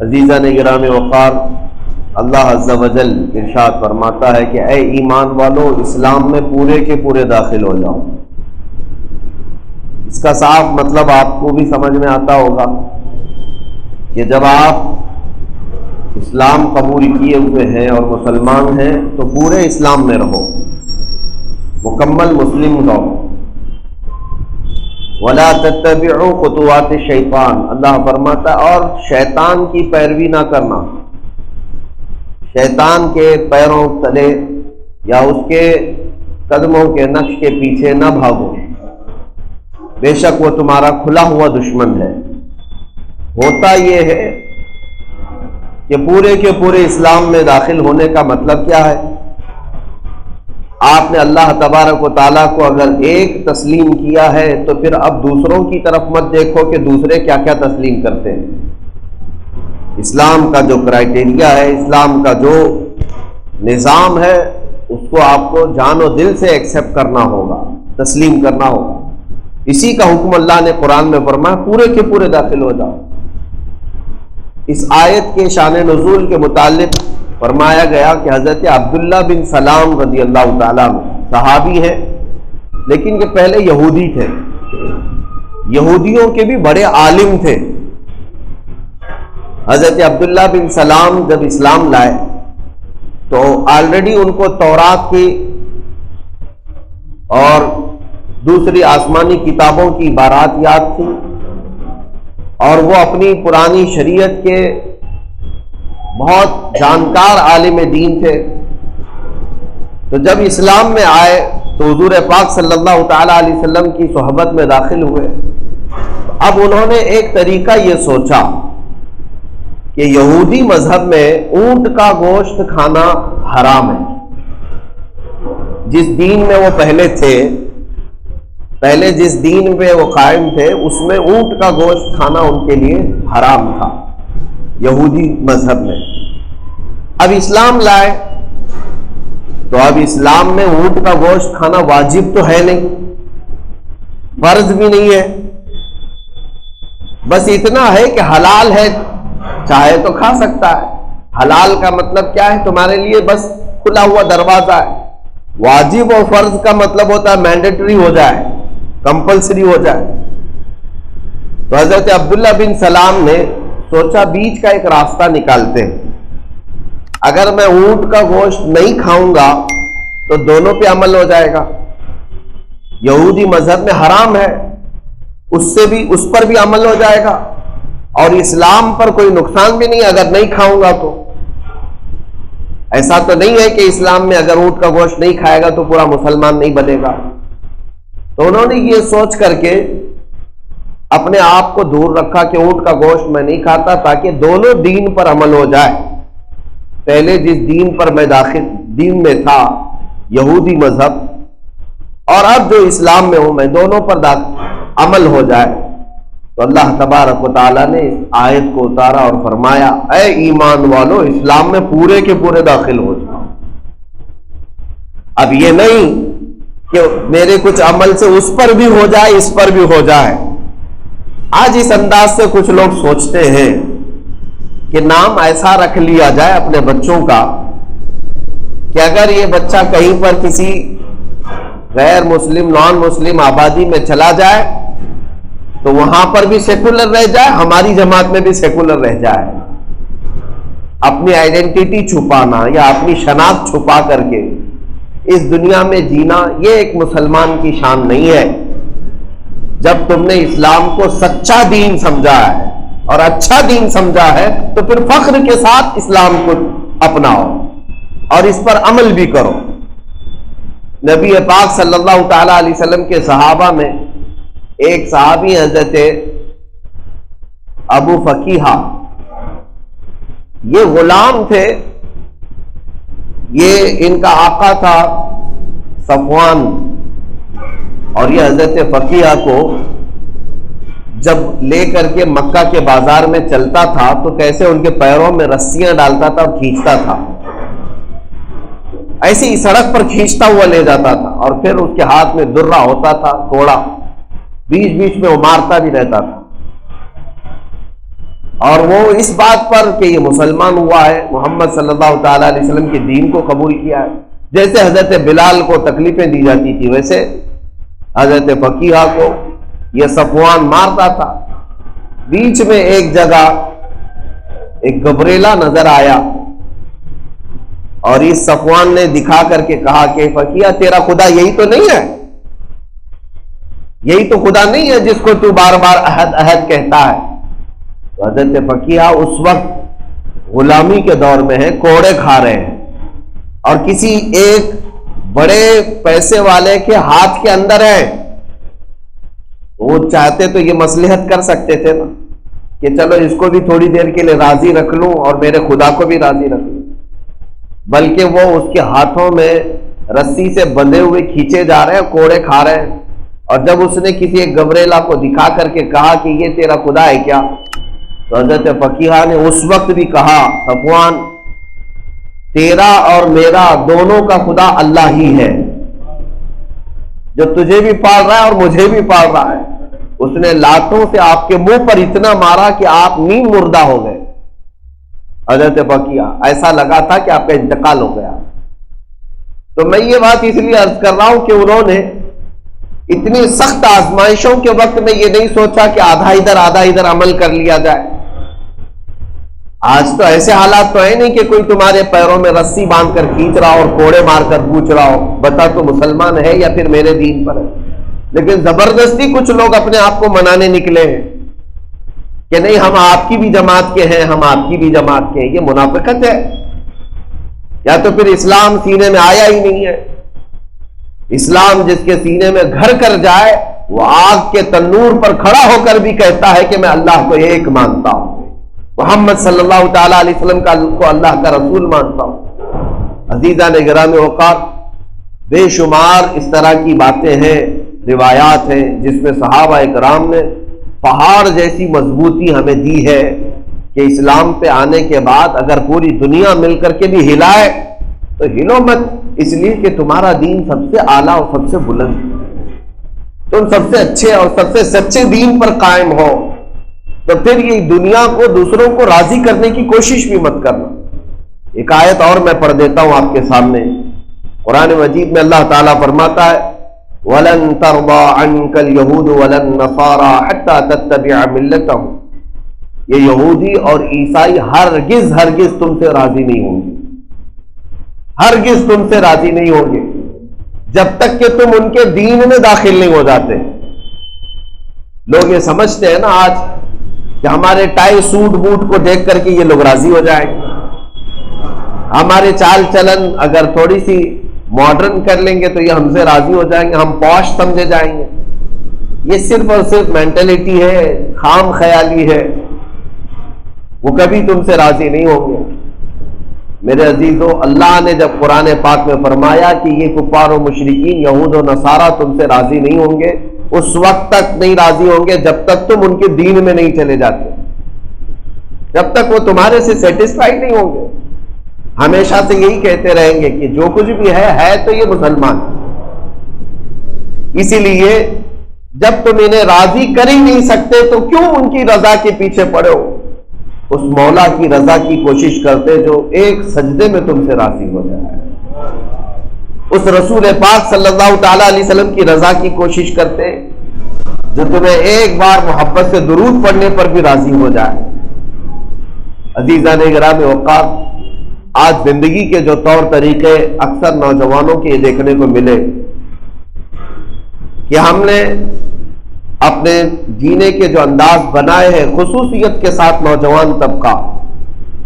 عزیزان گرامی وقار، اللہ عز و جل ارشاد فرماتا ہے کہ اے ایمان والو اسلام میں پورے کے پورے داخل ہو جاؤ۔ اس کا صاف مطلب آپ کو بھی سمجھ میں آتا ہوگا کہ جب آپ اسلام قبول کیے ہوئے ہیں اور مسلمان ہیں تو پورے اسلام میں رہو، مکمل مسلم رہو۔ وَلَا تَتَّبِعُوا خُطُوَاتِ الشَّيْطَانِ، اللہ فرماتا ہے اور شیطان کی پیروی نہ کرنا، شیطان کے پیروں تلے یا اس کے قدموں کے نقش کے پیچھے نہ بھاگو، بے شک وہ تمہارا کھلا ہوا دشمن ہے۔ ہوتا یہ ہے کہ پورے کے پورے اسلام میں داخل ہونے کا مطلب کیا ہے؟ آپ نے اللہ تبارک و تعالیٰ کو اگر ایک تسلیم کیا ہے تو پھر اب دوسروں کی طرف مت دیکھو کہ دوسرے کیا کیا تسلیم کرتے ہیں۔ اسلام کا جو کرائٹیریا ہے، اسلام کا جو نظام ہے، اس کو آپ کو جان و دل سے ایکسیپٹ کرنا ہوگا، تسلیم کرنا ہوگا۔ اسی کا حکم اللہ نے قرآن میں فرمایا پورے کے پورے داخل ہو جاؤ۔ اس آیت کے شان نزول کے متعلق فرمایا گیا کہ حضرت عبداللہ بن سلام رضی اللہ تعالیٰ عنہ صحابی ہیں، لیکن یہ پہلے یہودی تھے، یہودیوں کے بھی بڑے عالم تھے۔ حضرت عبداللہ بن سلام جب اسلام لائے تو آلریڈی ان کو تورات کی اور دوسری آسمانی کتابوں کی عبارات یاد تھی، اور وہ اپنی پرانی شریعت کے بہت جانکار عالم دین تھے۔ تو جب اسلام میں آئے تو حضور پاک صلی اللہ تعالیٰ علیہ وسلم کی صحبت میں داخل ہوئے۔ اب انہوں نے ایک طریقہ یہ سوچا کہ یہودی مذہب میں اونٹ کا گوشت کھانا حرام ہے۔ جس دین میں وہ پہلے تھے، پہلے جس دین پہ وہ قائم تھے، اس میں اونٹ کا گوشت کھانا ان کے لیے حرام تھا، یہودی مذہب میں۔ اب اسلام لائے تو اب اسلام میں اونٹ کا گوشت کھانا واجب تو ہے نہیں، فرض بھی نہیں ہے، بس اتنا ہے کہ حلال ہے، چاہے تو کھا سکتا ہے۔ حلال کا مطلب کیا ہے؟ تمہارے لیے بس کھلا ہوا دروازہ ہے۔ واجب اور فرض کا مطلب ہوتا ہے مینڈیٹری ہو جائے، کمپلسری ہو جائے۔ تو حضرت عبداللہ بن سلام نے سوچا بیچ کا ایک راستہ نکالتے ہیں، اگر میں اونٹ کا گوشت نہیں کھاؤں گا تو دونوں پہ عمل ہو جائے گا، یہودی مذہب میں حرام ہے، اس پر بھی عمل ہو جائے گا، اور اسلام پر کوئی نقصان بھی نہیں اگر نہیں کھاؤں گا تو۔ ایسا تو نہیں ہے کہ اسلام میں اگر اونٹ کا گوشت نہیں کھائے گا تو پورا مسلمان نہیں بنے گا۔ تو انہوں نے یہ سوچ کر کے اپنے آپ کو دور رکھا کہ اونٹ کا گوشت میں نہیں کھاتا، تاکہ دونوں دین پر عمل ہو جائے۔ پہلے جس دین پر میں دین میں تھا، یہودی مذہب، اور اب جو اسلام میں ہوں میں، دونوں پر عمل ہو جائے۔ تو اللہ تبارک و تعالیٰ نے اس آیت کو اتارا اور فرمایا اے ایمان والو اسلام میں پورے کے پورے داخل ہو جاؤ۔ اب یہ نہیں کہ میرے کچھ عمل سے اس پر بھی ہو جائے، اس پر بھی ہو جائے۔ آج اس انداز سے کچھ لوگ سوچتے ہیں کہ نام ایسا رکھ لیا جائے اپنے بچوں کا کہ اگر یہ بچہ کہیں پر کسی غیر مسلم نان مسلم آبادی میں چلا جائے تو وہاں پر بھی سیکولر رہ جائے، ہماری جماعت میں بھی سیکولر رہ جائے۔ اپنی آئیڈینٹی چھپانا یا اپنی شناخت چھپا کر کے اس دنیا میں جینا، یہ ایک مسلمان کی شان نہیں ہے۔ جب تم نے اسلام کو سچا دین سمجھا ہے اور اچھا دین سمجھا ہے تو پھر فخر کے ساتھ اسلام کو اپناؤ اور اس پر عمل بھی کرو۔ نبی پاک صلی اللہ تعالیٰ علیہ وسلم کے صحابہ میں ایک صحابی حضرت ابو فقیہہ، یہ غلام تھے، یہ ان کا آقا تھا صفوان، اور یہ حضرت فقیہہ کو جب لے کر کے مکہ کے بازار میں چلتا تھا تو کیسے ان کے پیروں میں رسیاں ڈالتا تھا اور کھینچتا تھا، ایسی ہی سڑک پر کھینچتا ہوا لے جاتا تھا، اور پھر اس کے ہاتھ میں درہ ہوتا تھا، کوڑا، بیچ بیچ میں وہ مارتا بھی رہتا تھا۔ اور وہ اس بات پر کہ یہ مسلمان ہوا ہے، محمد صلی اللہ تعالیٰ علیہ وسلم کے دین کو قبول کیا ہے۔ جیسے حضرت بلال کو تکلیفیں دی جاتی تھی، ویسے حضرت فقیہ کو یہ صفوان مارتا تھا۔ بیچ میں ایک جگہ ایک گبریلا نظر آیا اور اس صفوان نے دکھا کر کے کہا کہ فقیہ تیرا خدا یہی تو نہیں ہے، یہی تو خدا نہیں ہے جس کو تو بار بار احد احد کہتا ہے۔ تو حضرت فقیہ اس وقت غلامی کے دور میں ہے، کوڑے کھا رہے ہیں، اور کسی ایک بڑے پیسے والے کے ہاتھ کے اندر ہے۔ وہ چاہتے تو یہ مصلحت کر سکتے تھے نا کہ چلو اس کو بھی تھوڑی دیر کے لیے راضی رکھ لوں اور میرے خدا کو بھی راضی رکھ لوں، بلکہ وہ اس کے ہاتھوں میں رسی سے بندھے ہوئے کھینچے جا رہے ہیں، کوڑے کھا رہے ہیں۔ اور جب اس نے کسی ایک گبریلا کو دکھا کر کے کہا کہ یہ تیرا خدا ہے کیا، تو حضرت فقیہ نے اس وقت بھی کہا صفوان تیرا اور میرا دونوں کا خدا اللہ ہی ہے، جو تجھے بھی پال رہا ہے اور مجھے بھی پال رہا ہے۔ اس نے لاتوں سے آپ کے منہ پر اتنا مارا کہ آپ نیم مردہ ہو گئے۔ حضرت فقیہ ایسا لگا تھا کہ آپ کا انتقال ہو گیا۔ تو میں یہ بات اس لیے عرض کر رہا ہوں کہ انہوں نے اتنی سخت آزمائشوں کے وقت میں یہ نہیں سوچا کہ آدھا ادھر عمل کر لیا جائے۔ آج تو ایسے حالات تو ہے نہیں کہ کوئی تمہارے پیروں میں رسی باندھ کر کھینچ رہا ہو اور کوڑے مار کر پوچھ رہا ہو بتا تو مسلمان ہے یا پھر میرے دین پر ہے، لیکن زبردستی کچھ لوگ اپنے آپ کو منانے نکلے ہیں کہ نہیں ہم آپ کی بھی جماعت کے ہیں، ہم آپ کی بھی جماعت کے ہیں۔ یہ منافقت ہے، یا تو پھر اسلام سینے میں آیا ہی نہیں ہے۔ اسلام جس کے سینے میں گھر کر جائے وہ آگ کے تنور پر کھڑا ہو کر بھی کہتا ہے کہ میں اللہ کو ایک مانتا ہوں، محمد صلی اللہ تعالیٰ علیہ وسلم کو اللہ کا رسول مانتا ہوں۔ عزیزان گرامی اوقات، بے شمار اس طرح کی باتیں ہیں، روایات ہیں جس میں صحابہ کرام نے پہاڑ جیسی مضبوطی ہمیں دی ہے کہ اسلام پہ آنے کے بعد اگر پوری دنیا مل کر کے بھی ہلائے تو ہلو مت، اس لیے کہ تمہارا دین سب سے اعلیٰ اور سب سے بلند ہے، تم سب سے اچھے اور سب سے سچے دین پر قائم ہو، تو پھر یہ دنیا کو دوسروں کو راضی کرنے کی کوشش بھی مت کرنا۔ ایک آیت اور میں پڑھ دیتا ہوں آپ کے سامنے، قرآن مجید میں اللہ تعالیٰ فرماتا ہے وَلَن تَرْضَىٰ عَنْكَ الْيَهُودُ وَلَا النَّصَارَىٰ حَتَّىٰ تَتَّبِعَ مِلَّتَهُمْ، یہ یہودی اور عیسائی ہرگز تم سے راضی نہیں ہوں گے، ہرگز تم سے راضی نہیں ہوں گے جب تک کہ تم ان کے دین میں داخل نہیں ہو جاتے۔ لوگ یہ سمجھتے ہیں نا آج کہ ہمارے ٹائی سوٹ بوٹ کو دیکھ کر کے یہ لوگ راضی ہو جائیں گے، ہمارے چال چلن اگر تھوڑی سی ماڈرن کر لیں گے تو یہ ہم سے راضی ہو جائیں گے، ہم پوش سمجھے جائیں گے۔ یہ صرف اور صرف مینٹلٹی ہے، خام خیالی ہے، وہ کبھی تم سے راضی نہیں ہوں گے۔ میرے عزیزو، اللہ نے جب قرآن پاک میں فرمایا کہ یہ کفار و مشرکین یہود و نصارہ تم سے راضی نہیں ہوں گے، اس وقت تک نہیں راضی ہوں گے جب تک تم ان کے دین میں نہیں چلے جاتے، جب تک وہ تمہارے سے سیٹسفائی نہیں ہوں گے، ہمیشہ سے یہی کہتے رہیں گے کہ جو کچھ بھی ہے تو یہ مسلمان۔ اسی لیے جب تم انہیں راضی کر ہی نہیں سکتے تو کیوں ان کی رضا کے پیچھے پڑے ہو؟ اس مولا کی رضا کی کوشش کرتے جو ایک سجدے میں تم سے راضی ہو جائے، اس رسول پاک صلی اللہ تعالی علیہ وسلم کی رضا کی کوشش کرتے جو تمہیں ایک بار محبت سے درود پڑھنے پر بھی راضی ہو جائے۔ عزیزان گرامی اوقات، آج زندگی کے جو طور طریقے اکثر نوجوانوں کے دیکھنے کو ملے کہ ہم نے اپنے جینے کے جو انداز بنائے ہیں، خصوصیت کے ساتھ نوجوان طبقہ،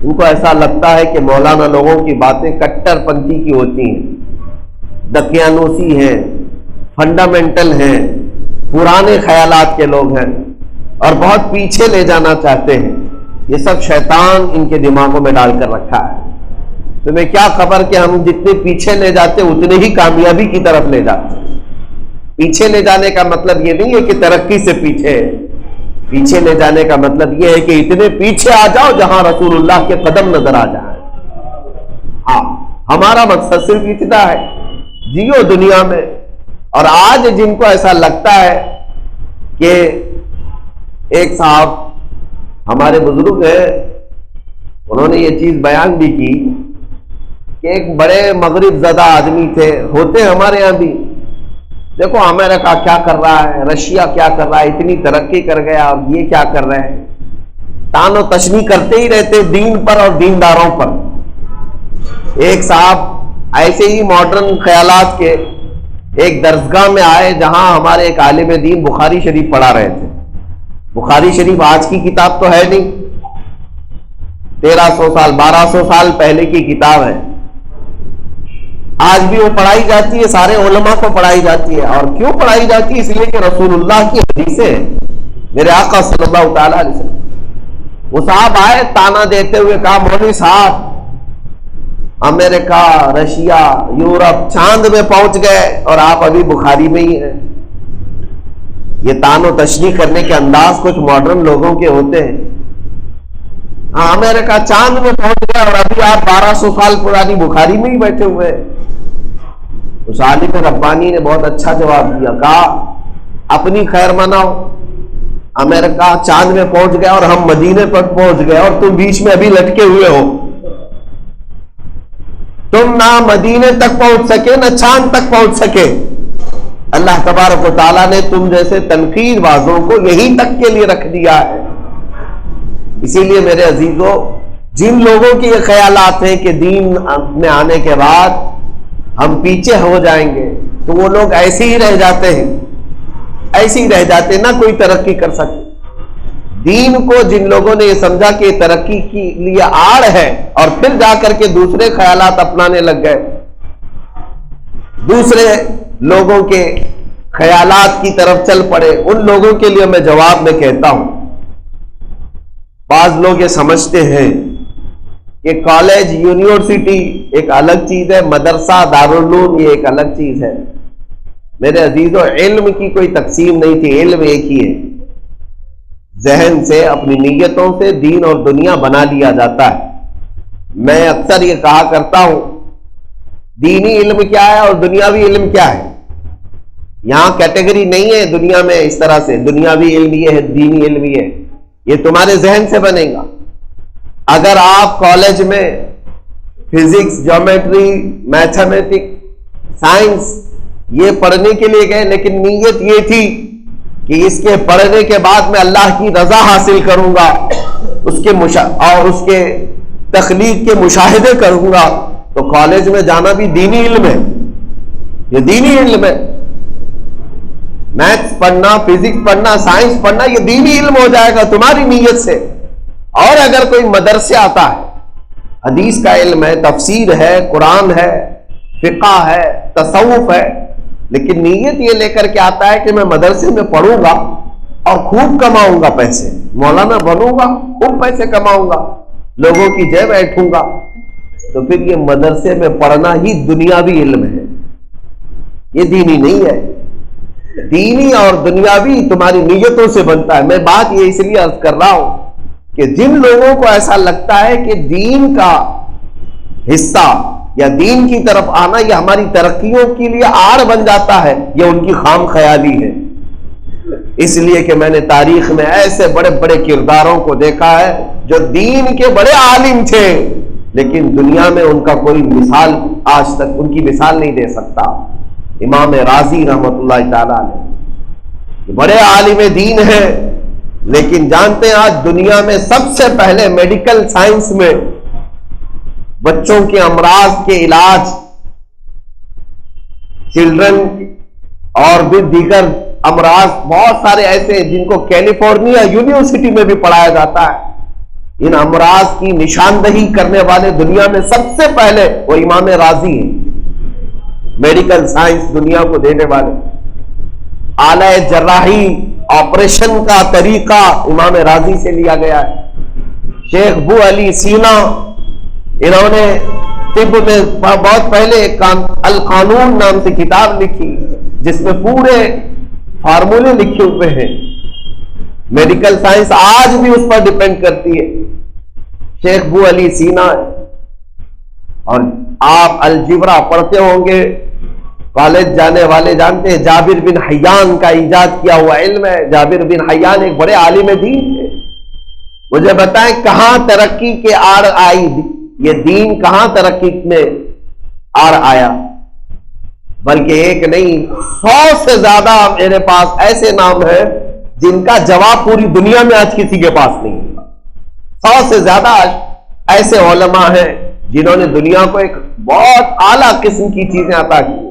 ان کو ایسا لگتا ہے کہ مولانا لوگوں کی باتیں کٹر پنتھی کی ہوتی ہیں، دقیانوسی ہیں، فنڈامنٹل ہیں، پرانے خیالات کے لوگ ہیں اور بہت پیچھے لے جانا چاہتے ہیں۔ یہ سب شیطان ان کے دماغوں میں ڈال کر رکھا ہے۔ تمہیں کیا خبر کہ ہم جتنے پیچھے لے جاتے اتنے ہی کامیابی کی طرف لے جاتے ہیں۔ پیچھے لے جانے کا مطلب یہ نہیں ہے کہ ترقی سے پیچھے لے جانے کا مطلب یہ ہے کہ اتنے پیچھے آ جاؤ جہاں رسول اللہ کے قدم نظر آ جائیں۔ ہاں، ہمارا مقصد صرف اتنا ہے، جیو دنیا میں۔ اور آج جن کو ایسا لگتا ہے کہ ایک صاحب ہمارے بزرگ ہیں انہوں نے یہ چیز بیان بھی کی کہ ایک بڑے مغرب زدہ آدمی تھے، ہوتے ہمارے یہاں بھی، دیکھو امریکہ کیا کر رہا ہے، رشیا کیا کر رہا ہے، اتنی ترقی کر گیا اور یہ کیا کر رہے ہیں، تان و تشنیع کرتے ہی رہتے دین پر اور دینداروں پر۔ ایک صاحب ایسے ہی ماڈرن خیالات کے ایک درسگاہ میں آئے جہاں ہمارے ایک عالم دین بخاری شریف پڑھا رہے تھے۔ بخاری شریف آج کی کتاب تو ہے نہیں، 1300 سال 1200 سال پہلے کی کتاب ہے، آج بھی وہ پڑھائی جاتی ہے، سارے علماء کو پڑھائی جاتی ہے۔ اور کیوں پڑھائی جاتی ہے؟ اس لیے کہ رسول اللہ کی حدیثیں، میرے آقا صلی اللہ تعالی علیہ وسلم۔ وہ صاحب آئے تانا دیتے ہوئے، کہا مولوی صاحب امریکہ، رشیا، یورپ، چاند میں پہنچ گئے اور آپ ابھی بخاری میں ہی ہیں۔ یہ تان و تشنیع کرنے کے انداز کچھ ماڈرن لوگوں کے ہوتے ہیں۔ ہاں امریکہ چاند میں پہنچ گیا اور ابھی آپ 1200 سال پرانی بخاری میں ہی بیٹھے ہوئے ہیں۔ اس عالم ربانی نے بہت اچھا جواب دیا، کہا اپنی خیر مناؤ، امریکہ چاند میں پہنچ گیا اور ہم مدینے پر پہنچ گئے اور تم بیچ میں ابھی لٹکے ہوئے ہو، تم نہ مدینے تک پہنچ سکے نہ چاند تک پہنچ سکے۔ اللہ تبارک و تعالیٰ نے تم جیسے تنقید بازوں کو یہیں تک کے لیے رکھ دیا ہے۔ اسی لیے میرے عزیزوں، جن لوگوں کے یہ خیالات ہیں کہ دین میں آنے کے بعد ہم پیچھے ہو جائیں گے، تو وہ لوگ ایسے ہی رہ جاتے ہیں، ایسے ہی رہ جاتے ہیں، نہ کوئی ترقی کر سکتے۔ دین کو جن لوگوں نے یہ سمجھا کہ ترقی کے لیے آڑ ہے اور پھر جا کر کے دوسرے خیالات اپنانے لگ گئے، دوسرے لوگوں کے خیالات کی طرف چل پڑے، ان لوگوں کے لیے میں جواب میں کہتا ہوں، بعض لوگ یہ سمجھتے ہیں کہ کالج یونیورسٹی ایک الگ چیز ہے، مدرسہ دارالعلوم یہ ایک الگ چیز ہے۔ میرے عزیزوں، علم کی کوئی تقسیم نہیں تھی، علم ایک ہی ہے۔ ذہن سے، اپنی نیتوں سے دین اور دنیا بنا لیا جاتا ہے۔ میں اکثر یہ کہا کرتا ہوں، دینی علم کیا ہے اور دنیاوی علم کیا ہے؟ یہاں کیٹیگری نہیں ہے دنیا میں اس طرح سے، دنیاوی علم یہ ہے، دینی علم یہ ہے، یہ تمہارے ذہن سے بنے گا۔ اگر آپ کالج میں فزکس، جیومیٹری، میتھمیٹکس، سائنس یہ پڑھنے کے لیے گئے لیکن نیت یہ تھی کہ اس کے پڑھنے کے بعد میں اللہ کی رضا حاصل کروں گا، اور اس کے تخلیق کے مشاہدے کروں گا، تو کالج میں جانا بھی دینی علم ہے، یہ دینی علم ہے۔ میتھس پڑھنا، فزکس پڑھنا، سائنس پڑھنا یہ دینی علم ہو جائے گا تمہاری نیت سے۔ اور اگر کوئی مدرسے آتا ہے، حدیث کا علم ہے، تفسیر ہے، قرآن ہے، فقہ ہے، تصوف ہے، لیکن نیت یہ لے کر کے آتا ہے کہ میں مدرسے میں پڑھوں گا اور خوب کماؤں گا پیسے، مولانا بنوں گا، خوب پیسے کماؤں گا، لوگوں کی جیب بیٹھوں گا، تو پھر یہ مدرسے میں پڑھنا ہی دنیاوی علم ہے، یہ دینی نہیں ہے۔ دینی اور دنیاوی تمہاری نیتوں سے بنتا ہے۔ میں بات یہ اس لیے عرض کر رہا ہوں کہ جن لوگوں کو ایسا لگتا ہے کہ دین کا حصہ یا دین کی طرف آنا یہ ہماری ترقیوں کے لیے آڑ بن جاتا ہے، یہ ان کی خام خیالی ہے۔ اس لیے کہ میں نے تاریخ میں ایسے بڑے بڑے کرداروں کو دیکھا ہے جو دین کے بڑے عالم تھے، لیکن دنیا میں ان کا کوئی مثال آج تک ان کی مثال نہیں دے سکتا۔ امام رازی رحمت اللہ تعالی علیہ بڑے عالم دین ہیں، لیکن جانتے ہیں آج دنیا میں سب سے پہلے میڈیکل سائنس میں بچوں کے امراض کے علاج، چلڈرن اور بھی دیگر امراض بہت سارے ایسے ہیں جن کو کیلیفورنیا یونیورسٹی میں بھی پڑھایا جاتا ہے۔ ان امراض کی نشاندہی کرنے والے دنیا میں سب سے پہلے وہ امام رازی ہیں، میڈیکل سائنس دنیا کو دینے والے۔ آلہ جراحی، آپریشن کا طریقہ امام رازی سے لیا گیا ہے۔ شیخ ابو علی سینا، انہوں نے طب میں بہت پہلے القانون نام سے کتاب لکھی جس میں پورے فارمولے لکھے ہوئے ہیں۔ میڈیکل سائنس آج بھی اس پر ڈیپینڈ کرتی ہے، شیخ ابو علی سینا۔ اور آپ الجبرا پڑھتے ہوں گے، کالج جانے والے جانتے ہیں، جابر بن حیان کا ایجاد کیا ہوا علم ہے۔ جابر بن حیان ایک بڑے عالم دین تھے، مجھے بتائیں کہاں ترقی کے آڑ آئی، یہ دین کہاں ترقی میں آڑ آیا؟ بلکہ ایک نہیں 100 سے زیادہ میرے پاس ایسے نام ہیں جن کا جواب پوری دنیا میں آج کسی کے پاس نہیں ہے۔ 100 سے زیادہ ایسے علماء ہیں جنہوں نے دنیا کو ایک بہت اعلیٰ قسم کی چیزیں عطا کی۔